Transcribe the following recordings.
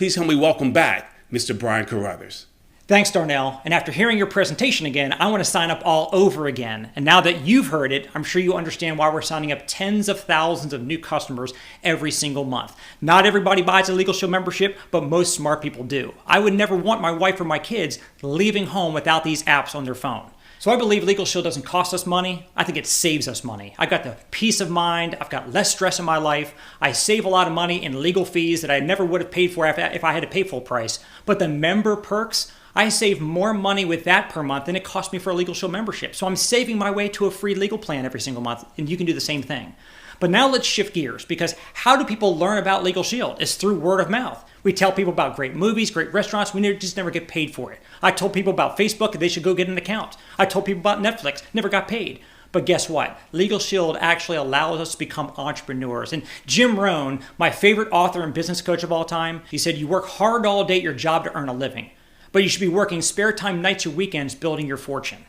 Please help me welcome back Mr. Brian Carruthers. Thanks, Darnell. And after hearing your presentation again, I want to sign up all over again. And now that you've heard it, I'm sure you understand why we're signing up tens of thousands of new customers every single month. Not everybody buys a Legal Shield membership, but most smart people do. I would never want my wife or my kids leaving home without these apps on their phone. So I believe Legal Shield doesn't cost us money. I think it saves us money. I've got the peace of mind. I've got less stress in my life. I save a lot of money in legal fees that I never would have paid for if I had to pay full price. But the member perks, I save more money with that per month than it cost me for a Legal Shield membership. So I'm saving my way to a free legal plan every single month, and you can do the same thing. But now let's shift gears, because how do people learn about Legal Shield? It's through word of mouth. We tell people about great movies, great restaurants. We just never get paid for it. I told people about Facebook, they should go get an account. I told people about Netflix, never got paid. But guess what? Legal Shield actually allows us to become entrepreneurs. And Jim Rohn, my favorite author and business coach of all time, he said, you work hard all day at your job to earn a living, but you should be working spare time nights or weekends building your fortune.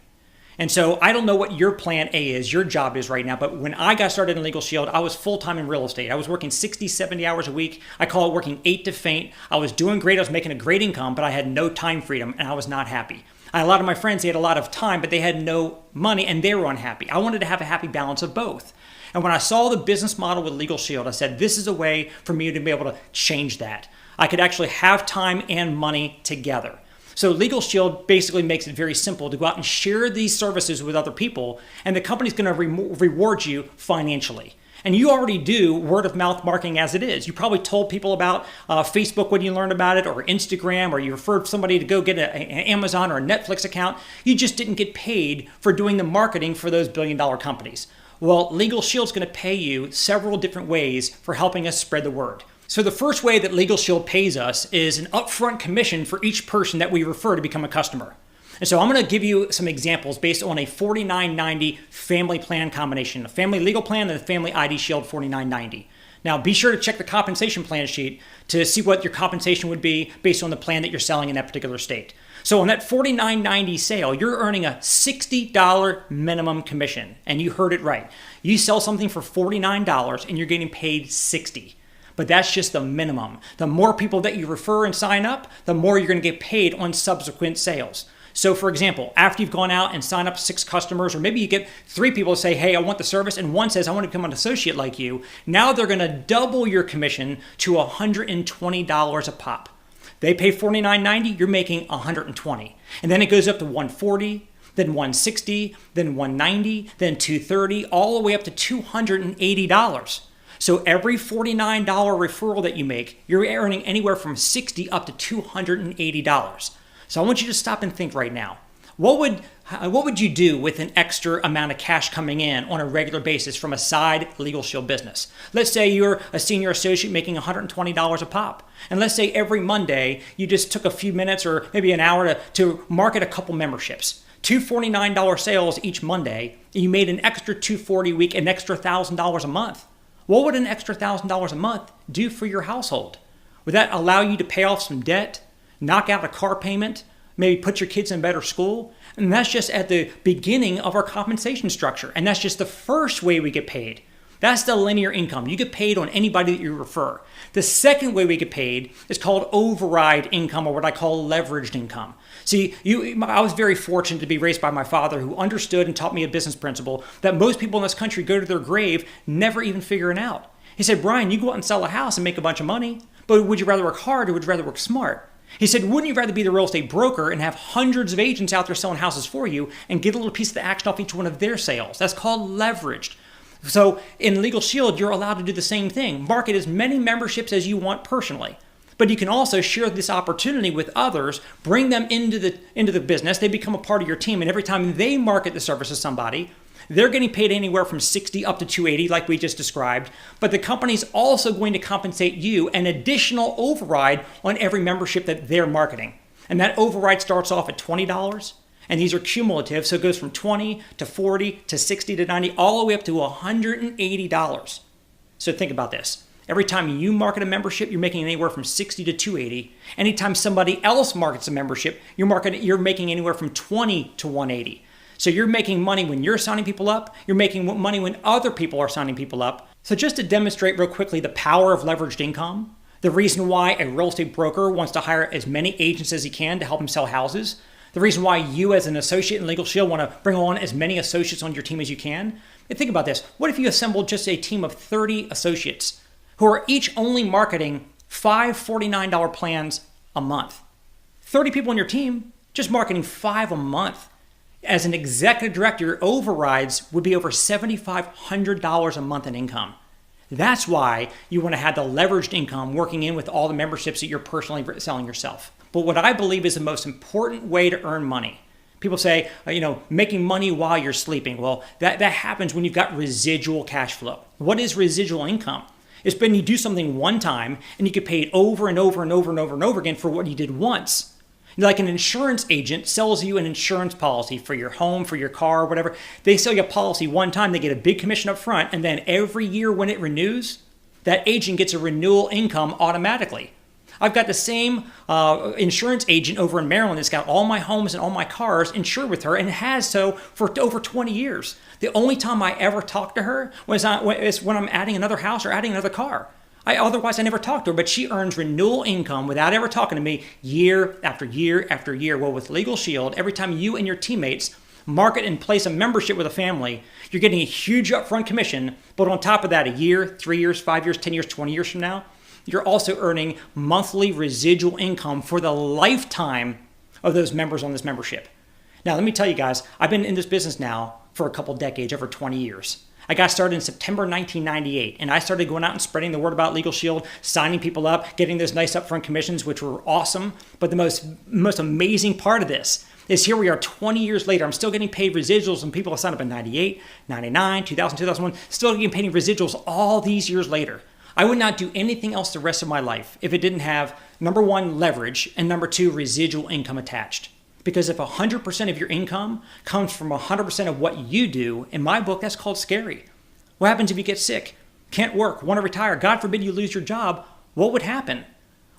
And so I don't know what your plan A is, your job is right now, but when I got started in Legal Shield, I was full-time in real estate. I was working 60, 70 hours a week. I call it working 8 to faint. I was doing great. I was making a great income, but I had no time freedom, and I was not happy. I had a lot of my friends, they had a lot of time, but they had no money, and they were unhappy. I wanted to have a happy balance of both. And when I saw the business model with Legal Shield, I said, this is a way for me to be able to change that. I could actually have time and money together. So Legal Shield basically makes it very simple to go out and share these services with other people, and the company's going to reward you financially. And you already do word of mouth marketing as it is. You probably told people about Facebook when you learned about it, or Instagram, or you referred somebody to go get an Amazon or a Netflix account. You just didn't get paid for doing the marketing for those billion-dollar companies. Well, Legal Shield's going to pay you several different ways for helping us spread the word. So the first way that Legal Shield pays us is an upfront commission for each person that we refer to become a customer. And so I'm going to give you some examples based on a $49.90 family plan combination, a family legal plan and a family ID Shield $49.90. Now be sure to check the compensation plan sheet to see what your compensation would be based on the plan that you're selling in that particular state. So on that $49.90 sale, you're earning a $60 minimum commission. And you heard it right. You sell something for $49 and you're getting paid $60. But that's just the minimum. The more people that you refer and sign up, the more you're going to get paid on subsequent sales. So for example, after you've gone out and signed up 6 customers, or maybe you get 3 people to say, hey, I want the service, and one says, I want to become an associate like you, now they're going to double your commission to $120 a pop. They pay $49.90, you're making $120. And then it goes up to $140, then $160, then $190, then $230, all the way up to $280. So every $49 referral that you make, you're earning anywhere from $60 up to $280. So I want you to stop and think right now. What would you do with an extra amount of cash coming in on a regular basis from a side Legal Shield business? Let's say you're a senior associate making $120 a pop. And let's say every Monday you just took a few minutes or maybe an hour to market a couple memberships. 2 $49 sales each Monday, and you made an extra $240 a week, an extra $1,000 a month. What would an extra $1,000 a month do for your household? Would that allow you to pay off some debt, knock out a car payment, maybe put your kids in better school? And that's just at the beginning of our compensation structure. And that's just the first way we get paid. That's the linear income. You get paid on anybody that you refer. The second way we get paid is called override income, or what I call leveraged income. See, I was very fortunate to be raised by my father, who understood and taught me a business principle that most people in this country go to their grave never even figuring out. He said, Brian, you go out and sell a house and make a bunch of money, but would you rather work hard or would you rather work smart? He said, wouldn't you rather be the real estate broker and have hundreds of agents out there selling houses for you and get a little piece of the action off each one of their sales? That's called leveraged. So in Legal Shield, you're allowed to do the same thing. Market as many memberships as you want personally. But you can also share this opportunity with others, bring them into the business. They become a part of your team. And every time they market the service to somebody, they're getting paid anywhere from $60 up to $280, like we just described. But the company's also going to compensate you an additional override on every membership that they're marketing. And that override starts off at $20. And these are cumulative, so it goes from $20 to $40 to $60 to $90, all the way up to $180. So think about this. Every time you market a membership, you're making anywhere from $60 to $280. Anytime somebody else markets a membership, you're making anywhere from $20 to $180. So you're making money when you're signing people up. You're making money when other people are signing people up. So just to demonstrate real quickly the power of leveraged income, The reason why a real estate broker wants to hire as many agents as he can to help him sell houses. The reason why you as an associate in Legal Shield want to bring on as many associates on your team as you can. And think about this. What if you assembled just a team of 30 associates who are each only marketing 5 $49 plans a month? 30 people on your team, just marketing 5 a month. As an executive director, your overrides would be over $7,500 a month in income. That's why you want to have the leveraged income working in with all the memberships that you're personally selling yourself. But what I believe is the most important way to earn money. People say, making money while you're sleeping. Well, that happens when you've got residual cash flow. What is residual income? It's when you do something one time and you get paid over and over and over and over and over again for what you did once. Like an insurance agent sells you an insurance policy for your home, for your car, whatever. They sell you a policy one time, they get a big commission up front, and then every year when it renews, that agent gets a renewal income automatically. I've got the same insurance agent over in Maryland that's got all my homes and all my cars insured with her and has so for over 20 years. The only time I ever talk to her is when I'm adding another house or adding another car. Otherwise, I never talk to her, but she earns renewal income without ever talking to me year after year after year. Well, with Legal Shield, every time you and your teammates market and place a membership with a family, you're getting a huge upfront commission. But on top of that, a year, 3 years, 5 years, 10 years, 20 years from now, you're also earning monthly residual income for the lifetime of those members on this membership. Now, let me tell you guys, I've been in this business now for a couple decades, over 20 years. I got started in September 1998, and I started going out and spreading the word about Legal Shield, signing people up, getting those nice upfront commissions, which were awesome. But the most amazing part of this is here we are 20 years later. I'm still getting paid residuals, and people have signed up in 98, 99, 2000, 2001, still getting paid residuals all these years later. I would not do anything else the rest of my life if it didn't have, number one, leverage, and number two, residual income attached. Because if 100% of your income comes from 100% of what you do, in my book, that's called scary. What happens if you get sick, can't work, want to retire, God forbid you lose your job? What would happen?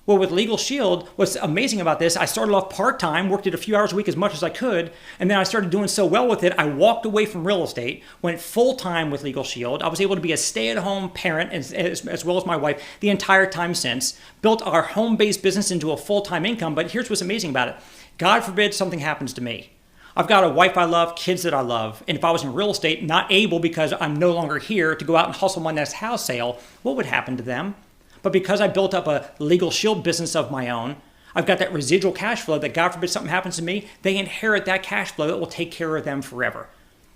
Well, with Legal Shield, what's amazing about this, I started off part-time, worked it a few hours a week as much as I could, and then I started doing so well with it, I walked away from real estate, went full-time with Legal Shield. I was able to be a stay-at-home parent as well as my wife the entire time since, built our home-based business into a full-time income, but here's what's amazing about it. God forbid something happens to me. I've got a wife I love, kids that I love, and if I was in real estate, not able because I'm no longer here to go out and hustle my next house sale, what would happen to them? But because I built up a Legal Shield business of my own, I've got that residual cash flow that God forbid something happens to me, they inherit that cash flow that will take care of them forever.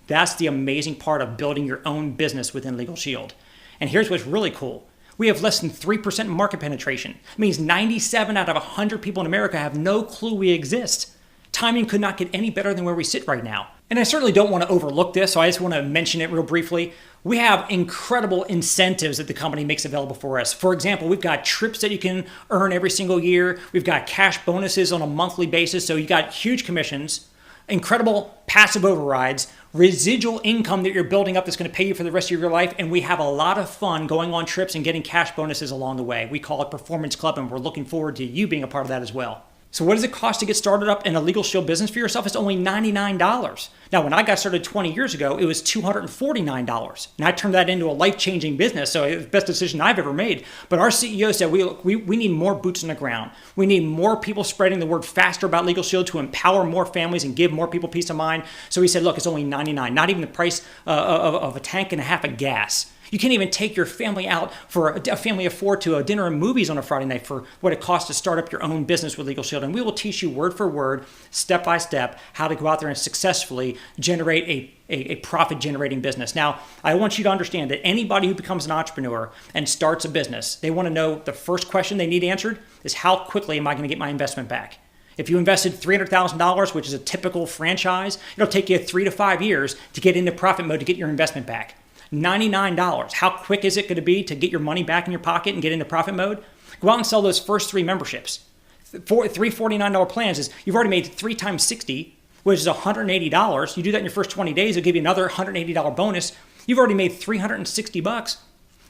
That's the amazing part of building your own business within Legal Shield. And here's what's really cool. We have less than 3% market penetration. It means 97 out of 100 people in America have no clue we exist. Timing could not get any better than where we sit right now. And I certainly don't want to overlook this, so I just want to mention it real briefly. We have incredible incentives that the company makes available for us. For example, we've got trips that you can earn every single year. We've got cash bonuses on a monthly basis, so you got huge commissions, incredible passive overrides, residual income that you're building up that's going to pay you for the rest of your life, and we have a lot of fun going on trips and getting cash bonuses along the way. We call it Performance Club, and we're looking forward to you being a part of that as well. So what does it cost to get started up in a Legal Shield business for yourself? It's only $99. Now, when I got started 20 years ago, it was $249. And I turned that into a life-changing business, so it was the best decision I've ever made. But our CEO said, we need more boots on the ground. We need more people spreading the word faster about Legal Shield to empower more families and give more people peace of mind. So he said, look, it's only $99, not even the price of a tank and a half of gas. You can't even take your family out for a family of four to a dinner and movies on a Friday night for what it costs to start up your own business with Legal Shield. And we will teach you word for word, step by step, how to go out there and successfully generate a profit-generating business. Now, I want you to understand that anybody who becomes an entrepreneur and starts a business, they want to know the first question they need answered is how quickly am I going to get my investment back? If you invested $300,000, which is a typical franchise, it'll take you 3 to 5 years to get into profit mode to get your investment back. $99. How quick is it going to be to get your money back in your pocket and get into profit mode? Go out and sell those first 3 memberships. 3 $49 plans is you've already made 3 times 60, which is $180. You do that in your first 20 days, it'll give you another $180 bonus. You've already made $360.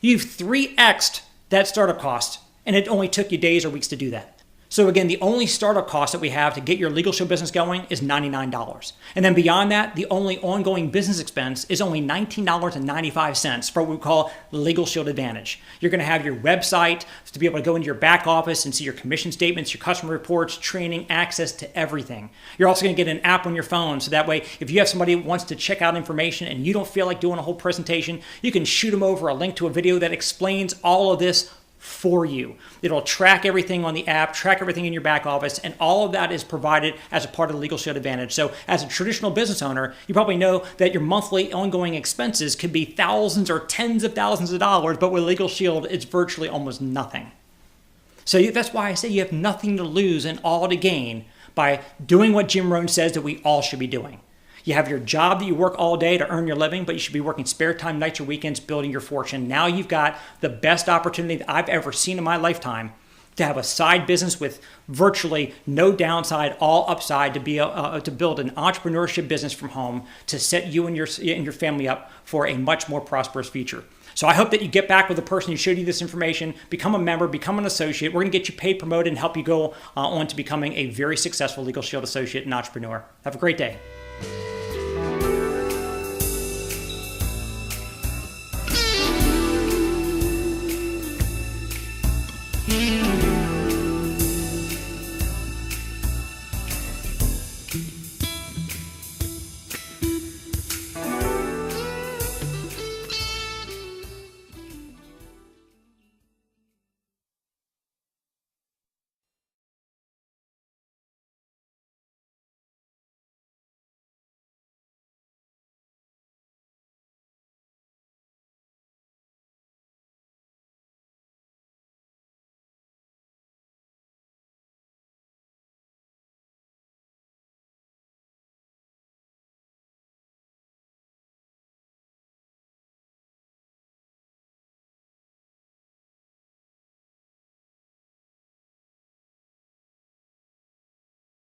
You've 3x'd that startup cost, and it only took you days or weeks to do that. So again, the only startup cost that we have to get your Legal Shield business going is $99. And then beyond that, the only ongoing business expense is only $19.95 for what we call Legal Shield Advantage. You're going to have your website to be able to go into your back office and see your commission statements, your customer reports, training, access to everything. You're also going to get an app on your phone, so that way if you have somebody who wants to check out information and you don't feel like doing a whole presentation, you can shoot them over a link to a video that explains all of this for you. It'll track everything on the app, track everything in your back office, and all of that is provided as a part of the Legal Shield Advantage. So as a traditional business owner, you probably know that your monthly ongoing expenses could be thousands or tens of thousands of dollars, but with Legal Shield, it's virtually almost nothing. So that's why I say you have nothing to lose and all to gain by doing what Jim Rohn says that we all should be doing. You have your job that you work all day to earn your living, but you should be working spare time, nights or weekends, building your fortune. Now you've got the best opportunity that I've ever seen in my lifetime to have a side business with virtually no downside, all upside, to be to build an entrepreneurship business from home to set you and your family up for a much more prosperous future. So I hope that you get back with the person who showed you this information, become a member, become an associate. We're going to get you paid, promoted, and help you go on to becoming a very successful Legal Shield associate and entrepreneur. Have a great day.